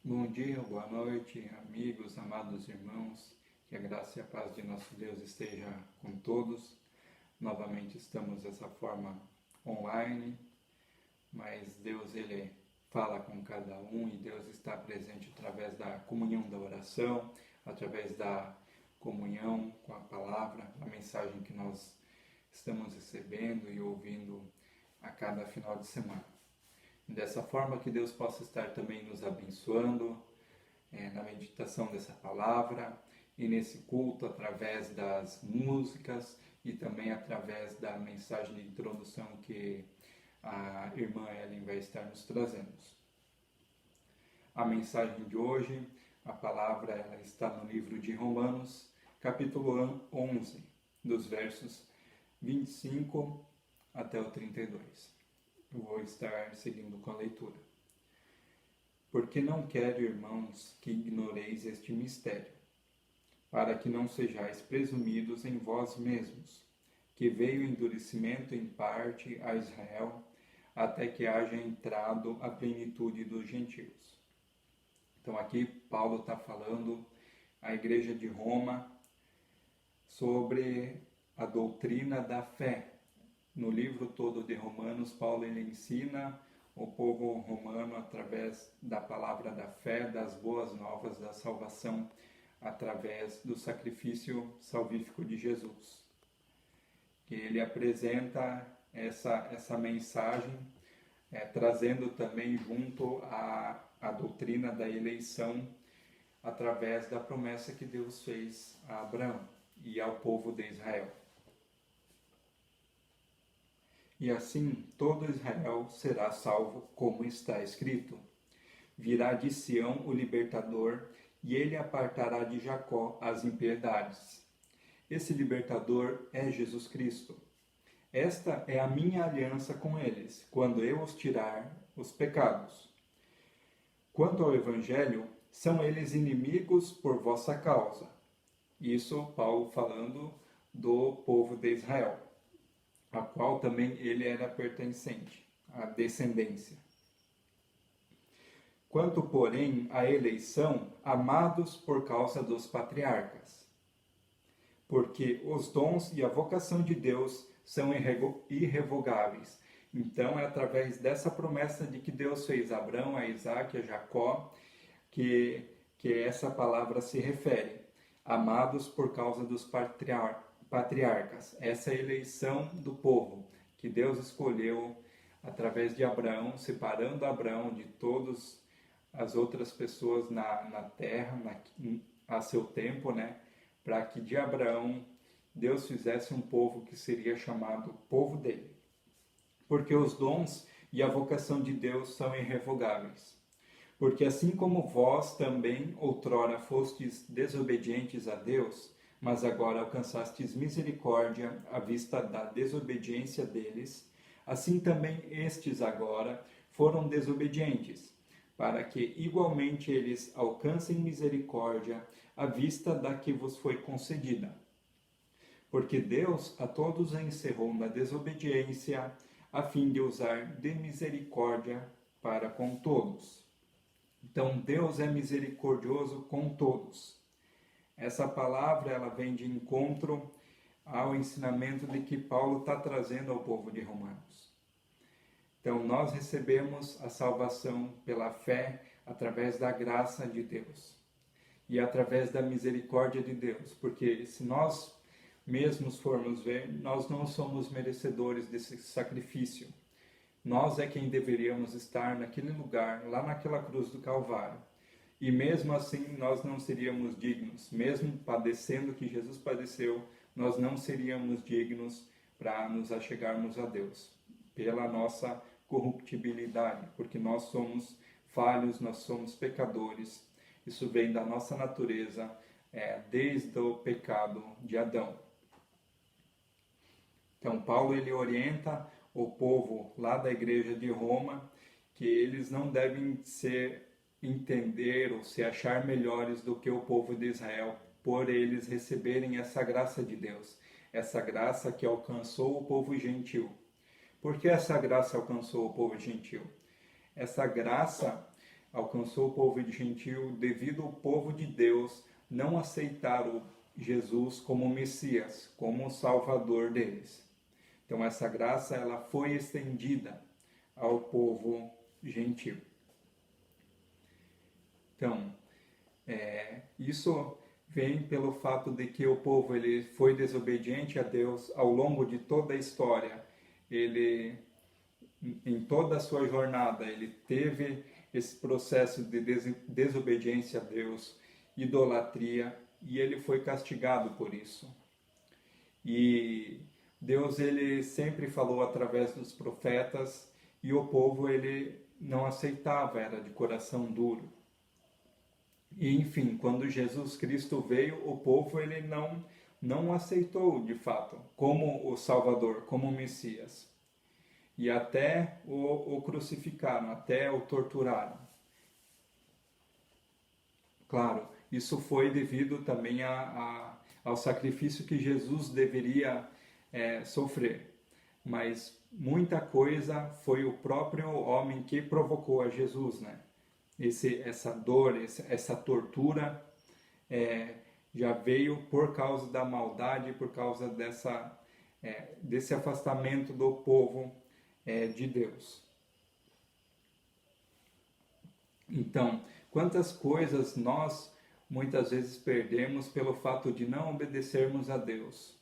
Bom dia, boa noite, amigos, amados irmãos, que a graça e a paz de nosso Deus esteja com todos. Novamente estamos dessa forma online, mas Deus ele fala com cada um e Deus está presente através da comunhão da oração, através da comunhão com a palavra, a mensagem que nós estamos recebendo e ouvindo a cada final de semana. Dessa forma que Deus possa estar também nos abençoando na meditação dessa palavra e nesse culto através das músicas e também através da mensagem de introdução que a irmã Ellen vai estar nos trazendo. A mensagem de hoje, a palavra ela está no livro de Romanos, capítulo 11, dos versos 25 até o 32. Eu vou estar seguindo com a leitura. Porque não quero, irmãos, que ignoreis este mistério, para que não sejais presumidos em vós mesmos, que veio o endurecimento em parte a Israel, até que haja entrado a plenitude dos gentios. Então aqui Paulo está falando à igreja de Roma sobre a doutrina da fé. No livro todo de Romanos, Paulo ele ensina o povo romano através da palavra da fé, das boas novas da salvação, através do sacrifício salvífico de Jesus. Que ele apresenta essa mensagem, trazendo também junto a doutrina da eleição, através da promessa que Deus fez a Abraão e ao povo de Israel. E assim todo Israel será salvo, como está escrito. Virá de Sião o libertador, e ele apartará de Jacó as impiedades. Esse libertador é Jesus Cristo. Esta é a minha aliança com eles, quando eu os tirar os pecados. Quanto ao Evangelho, são eles inimigos por vossa causa. Isso Paulo falando do povo de Israel, a qual também ele era pertencente, a descendência. Quanto, porém, à eleição, amados por causa dos patriarcas, porque os dons e a vocação de Deus são irrevogáveis. Então, é através dessa promessa de que Deus fez a Abraão, a Isaac, a Jacó, que essa palavra se refere. Amados por causa dos patriarcas. Essa é a eleição do povo, que Deus escolheu através de Abraão, separando Abraão de todas as outras pessoas na terra, a seu tempo, para que de Abraão Deus fizesse um povo que seria chamado povo dele. Porque os dons e a vocação de Deus são irrevogáveis. Porque assim como vós também outrora fostes desobedientes a Deus, mas agora alcançastes misericórdia à vista da desobediência deles, assim também estes agora foram desobedientes, para que igualmente eles alcancem misericórdia à vista da que vos foi concedida. Porque Deus a todos encerrou na desobediência, a fim de usar de misericórdia para com todos. Então Deus é misericordioso com todos. Essa palavra ela vem de encontro ao ensinamento de que Paulo está trazendo ao povo de Romanos. Então nós recebemos a salvação pela fé através da graça de Deus e através da misericórdia de Deus, porque se nós mesmos formos ver, nós não somos merecedores desse sacrifício. Nós é quem deveríamos estar naquele lugar, lá naquela cruz do Calvário. E mesmo assim nós não seríamos dignos, mesmo padecendo o que Jesus padeceu, nós não seríamos dignos para nos achegarmos a Deus, pela nossa corruptibilidade, porque nós somos falhos, nós somos pecadores. Isso vem da nossa natureza, desde o pecado de Adão. Então Paulo ele orienta o povo lá da igreja de Roma que eles não devem entender ou se achar melhores do que o povo de Israel, por eles receberem essa graça de Deus, essa graça que alcançou o povo gentil. Por que essa graça alcançou o povo gentil? Essa graça alcançou o povo gentil devido ao povo de Deus não aceitar o Jesus como Messias, como o Salvador deles. Então essa graça ela foi estendida ao povo gentil. Então, isso vem pelo fato de que o povo ele foi desobediente a Deus ao longo de toda a história. Ele, em toda a sua jornada, ele teve esse processo de desobediência a Deus, idolatria, e ele foi castigado por isso. E Deus ele sempre falou através dos profetas, e o povo ele não aceitava, era de coração duro. E enfim, quando Jesus Cristo veio, o povo ele não aceitou de fato como o Salvador, como o Messias. E até o crucificaram, até o torturaram. Claro, isso foi devido também ao sacrifício que Jesus deveria sofrer. Mas muita coisa foi o próprio homem que provocou a Jesus, né? Essa dor, essa tortura já veio por causa da maldade, por causa desse afastamento do povo de Deus. Então, quantas coisas nós muitas vezes perdemos pelo fato de não obedecermos a Deus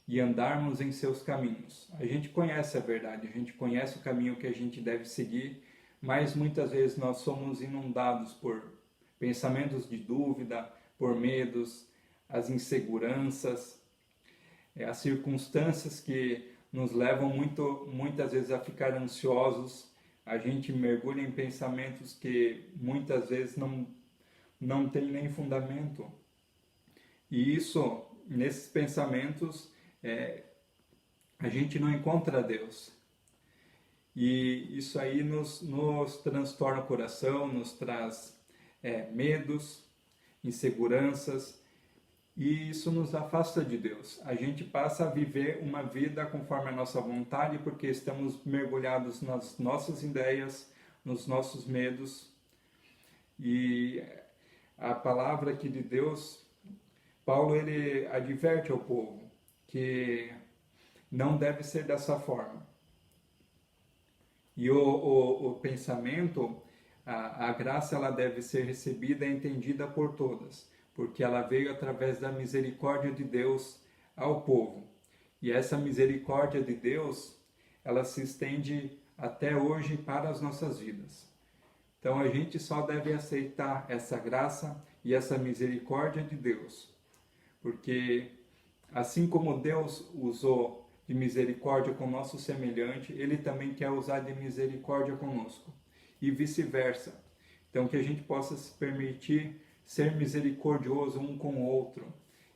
e andarmos em seus caminhos. A gente conhece a verdade, a gente conhece o caminho que a gente deve seguir, mas muitas vezes nós somos inundados por pensamentos de dúvida, por medos, as inseguranças, as circunstâncias que nos levam muitas vezes a ficar ansiosos. A gente mergulha em pensamentos que muitas vezes não tem nem fundamento. E isso, nesses pensamentos, a gente não encontra Deus. E isso aí nos transtorna o coração, nos traz medos, inseguranças, e isso nos afasta de Deus. A gente passa a viver uma vida conforme a nossa vontade, porque estamos mergulhados nas nossas ideias, nos nossos medos. E a palavra aqui de Deus, Paulo ele adverte ao povo que não deve ser dessa forma. E o pensamento, a graça ela deve ser recebida e entendida por todas, porque ela veio através da misericórdia de Deus ao povo. E essa misericórdia de Deus, ela se estende até hoje para as nossas vidas. Então a gente só deve aceitar essa graça e essa misericórdia de Deus, porque assim como Deus usou de misericórdia com o nosso semelhante, Ele também quer usar de misericórdia conosco, e vice-versa. Então que a gente possa se permitir ser misericordioso um com o outro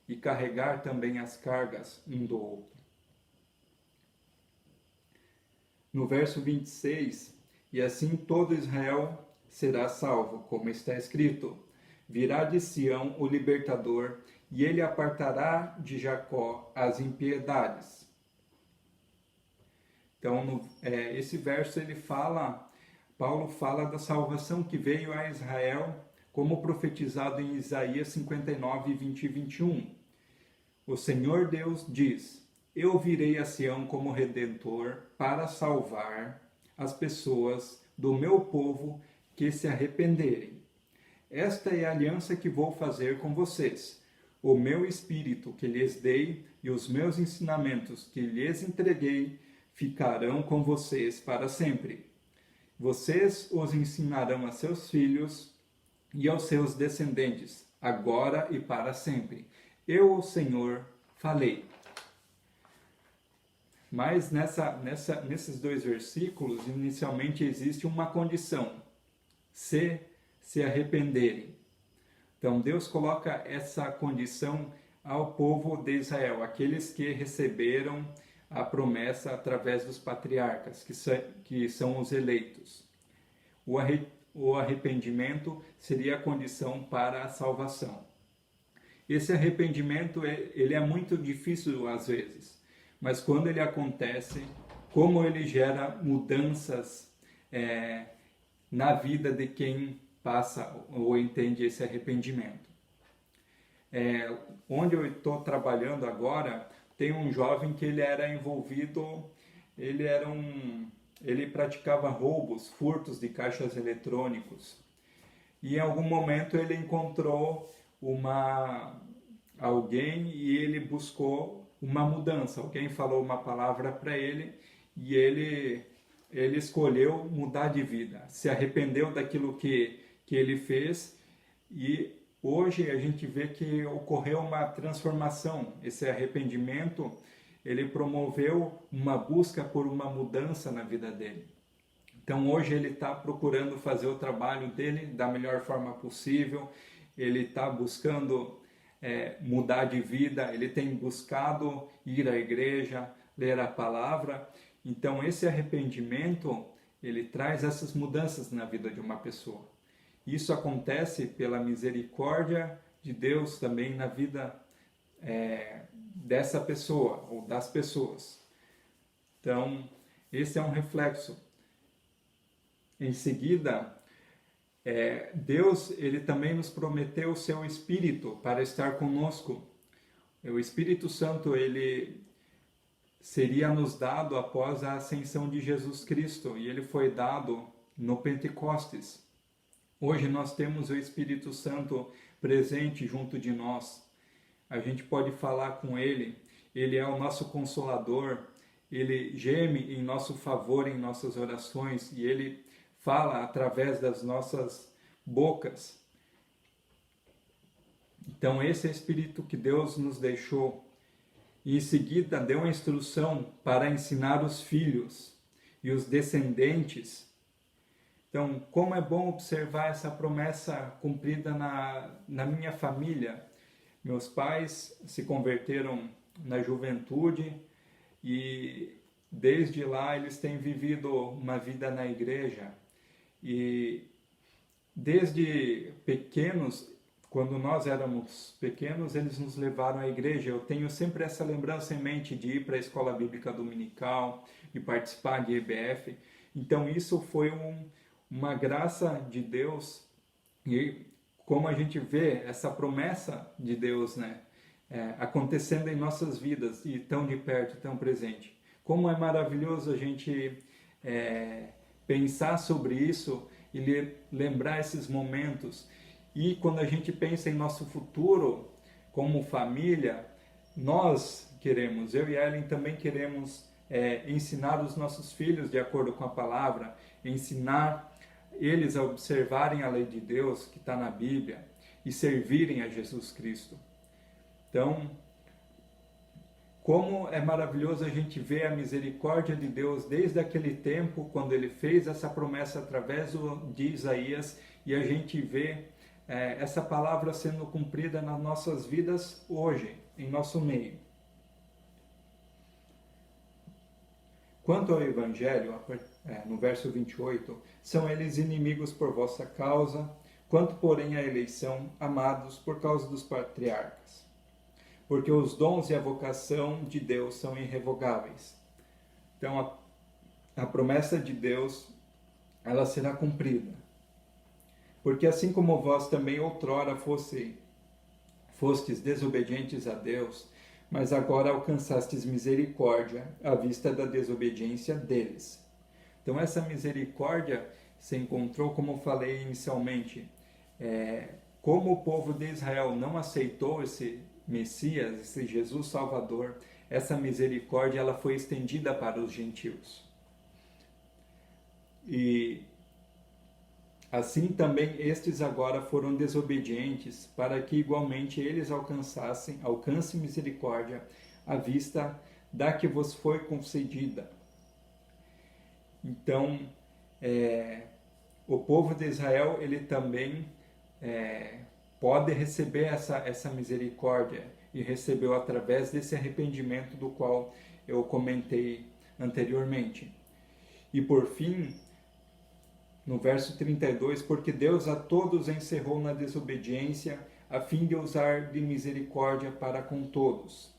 e carregar também as cargas um do outro. No verso 26, e assim todo Israel será salvo, como está escrito: virá de Sião o libertador, e ele apartará de Jacó as impiedades. Então, esse verso Paulo fala da salvação que veio a Israel, como profetizado em Isaías 59, 20 e 21. O Senhor Deus diz: eu virei a Sião como redentor para salvar as pessoas do meu povo que se arrependerem. Esta é a aliança que vou fazer com vocês. O meu espírito que lhes dei e os meus ensinamentos que lhes entreguei ficarão com vocês para sempre. Vocês os ensinarão a seus filhos e aos seus descendentes, agora e para sempre. Eu, o Senhor, falei. Mas nesses dois versículos, inicialmente existe uma condição: se arrependerem. Então Deus coloca essa condição ao povo de Israel, aqueles que receberam a promessa através dos patriarcas, que são os eleitos. O arrependimento seria a condição para a salvação. Esse arrependimento ele é muito difícil às vezes, mas quando ele acontece, como ele gera mudanças na vida de quem passa ou entende esse arrependimento. Onde eu estou trabalhando agora, tem um jovem que ele era envolvido, ele praticava roubos, furtos de caixas eletrônicos. E em algum momento ele encontrou alguém e ele buscou uma mudança. Alguém falou uma palavra para ele e ele escolheu mudar de vida, se arrependeu daquilo que ele fez e hoje a gente vê que ocorreu uma transformação. Esse arrependimento, ele promoveu uma busca por uma mudança na vida dele. Então hoje ele está procurando fazer o trabalho dele da melhor forma possível, ele está buscando mudar de vida, ele tem buscado ir à igreja, ler a palavra. Então esse arrependimento, ele traz essas mudanças na vida de uma pessoa. Isso acontece pela misericórdia de Deus também na vida dessa pessoa ou das pessoas. Então esse é um reflexo. Em seguida, Deus ele também nos prometeu o seu Espírito para estar conosco. O Espírito Santo ele seria nos dado após a ascensão de Jesus Cristo e ele foi dado no Pentecostes. Hoje nós temos o Espírito Santo presente junto de nós. A gente pode falar com ele, ele é o nosso consolador, ele geme em nosso favor em nossas orações e ele fala através das nossas bocas. Então esse é o Espírito que Deus nos deixou. E em seguida deu a instrução para ensinar os filhos e os descendentes. Então, como é bom observar essa promessa cumprida na minha família. Meus pais se converteram na juventude e desde lá eles têm vivido uma vida na igreja. E desde pequenos, quando nós éramos pequenos, eles nos levaram à igreja. Eu tenho sempre essa lembrança em mente de ir para a escola bíblica dominical e participar de EBF. Então isso foi uma graça de Deus e como a gente vê essa promessa de Deus, né, acontecendo em nossas vidas e tão de perto, tão presente. Como é maravilhoso a gente pensar sobre isso e lembrar esses momentos. E quando a gente pensa em nosso futuro como família, nós queremos, eu e Ellen também queremos ensinar os nossos filhos de acordo com a palavra, ensinar eles a observarem a lei de Deus que está na Bíblia e servirem a Jesus Cristo. Então, como é maravilhoso a gente ver a misericórdia de Deus desde aquele tempo, quando Ele fez essa promessa através de Isaías, e a gente vê essa palavra sendo cumprida nas nossas vidas hoje, em nosso meio. Quanto ao Evangelho, no verso 28, são eles inimigos por vossa causa, quanto porém à eleição, amados por causa dos patriarcas. Porque os dons e a vocação de Deus são irrevogáveis. Então, a promessa de Deus, ela será cumprida. Porque assim como vós também outrora fostes desobedientes a Deus, mas agora alcançastes misericórdia à vista da desobediência deles. Então essa misericórdia se encontrou, como eu falei inicialmente, como o povo de Israel não aceitou esse Messias, esse Jesus Salvador, essa misericórdia ela foi estendida para os gentios. E assim também estes agora foram desobedientes, para que igualmente eles alcancem misericórdia à vista da que vos foi concedida. Então, o povo de Israel, ele também pode receber essa misericórdia, e recebeu através desse arrependimento do qual eu comentei anteriormente. E por fim, no verso 32, porque Deus a todos encerrou na desobediência, a fim de usar de misericórdia para com todos.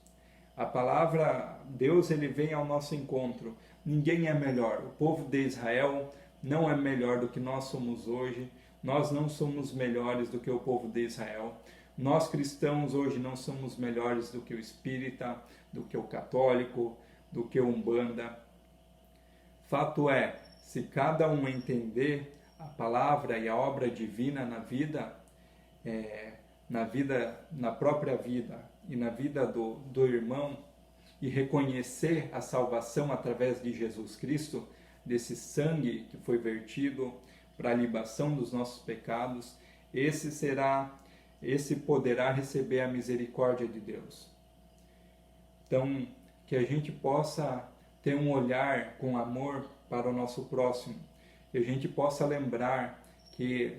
A palavra Deus, ele vem ao nosso encontro. Ninguém é melhor. O povo de Israel não é melhor do que nós somos hoje. Nós não somos melhores do que o povo de Israel. Nós cristãos hoje não somos melhores do que o espírita, do que o católico, do que o umbanda. Fato é, se cada um entender a palavra e a obra divina na própria vida e na vida do irmão, e reconhecer a salvação através de Jesus Cristo, desse sangue que foi vertido para a libação dos nossos pecados, esse poderá receber a misericórdia de Deus. Então, que a gente possa ter um olhar com amor para o nosso próximo, que a gente possa lembrar que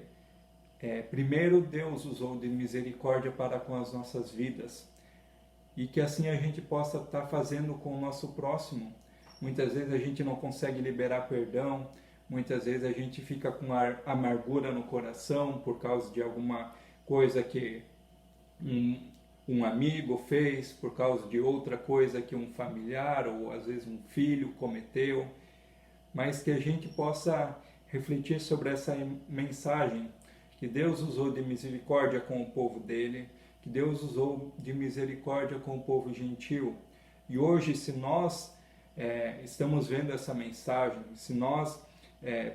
primeiro Deus usou de misericórdia para com as nossas vidas, e que assim a gente possa estar fazendo com o nosso próximo. Muitas vezes a gente não consegue liberar perdão, muitas vezes a gente fica com amargura no coração por causa de alguma coisa que um amigo fez, por causa de outra coisa que um familiar ou às vezes um filho cometeu, mas que a gente possa refletir sobre essa mensagem que Deus usou de misericórdia com o povo dele, que Deus usou de misericórdia com o povo gentil. E hoje, se nós estamos vendo essa mensagem, se nós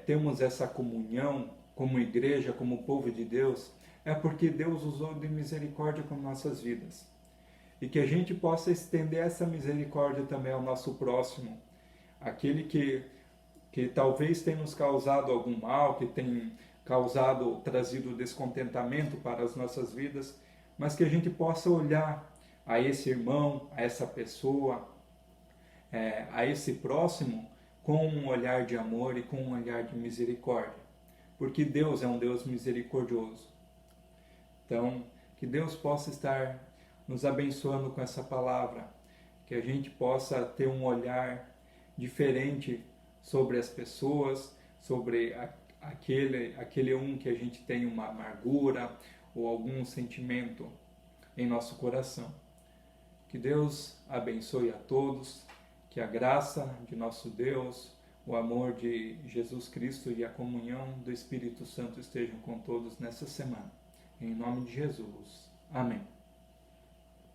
temos essa comunhão como igreja, como povo de Deus, é porque Deus usou de misericórdia com nossas vidas. E que a gente possa estender essa misericórdia também ao nosso próximo, aquele que talvez tenha nos causado algum mal, que tem trazido descontentamento para as nossas vidas, mas que a gente possa olhar a esse irmão, a essa pessoa, a esse próximo, com um olhar de amor e com um olhar de misericórdia. Porque Deus é um Deus misericordioso. Então, que Deus possa estar nos abençoando com essa palavra, que a gente possa ter um olhar diferente sobre as pessoas, sobre aquele um que a gente tem uma amargura ou algum sentimento em nosso coração. Que Deus abençoe a todos, que a graça de nosso Deus, o amor de Jesus Cristo e a comunhão do Espírito Santo estejam com todos nessa semana. Em nome de Jesus. Amém.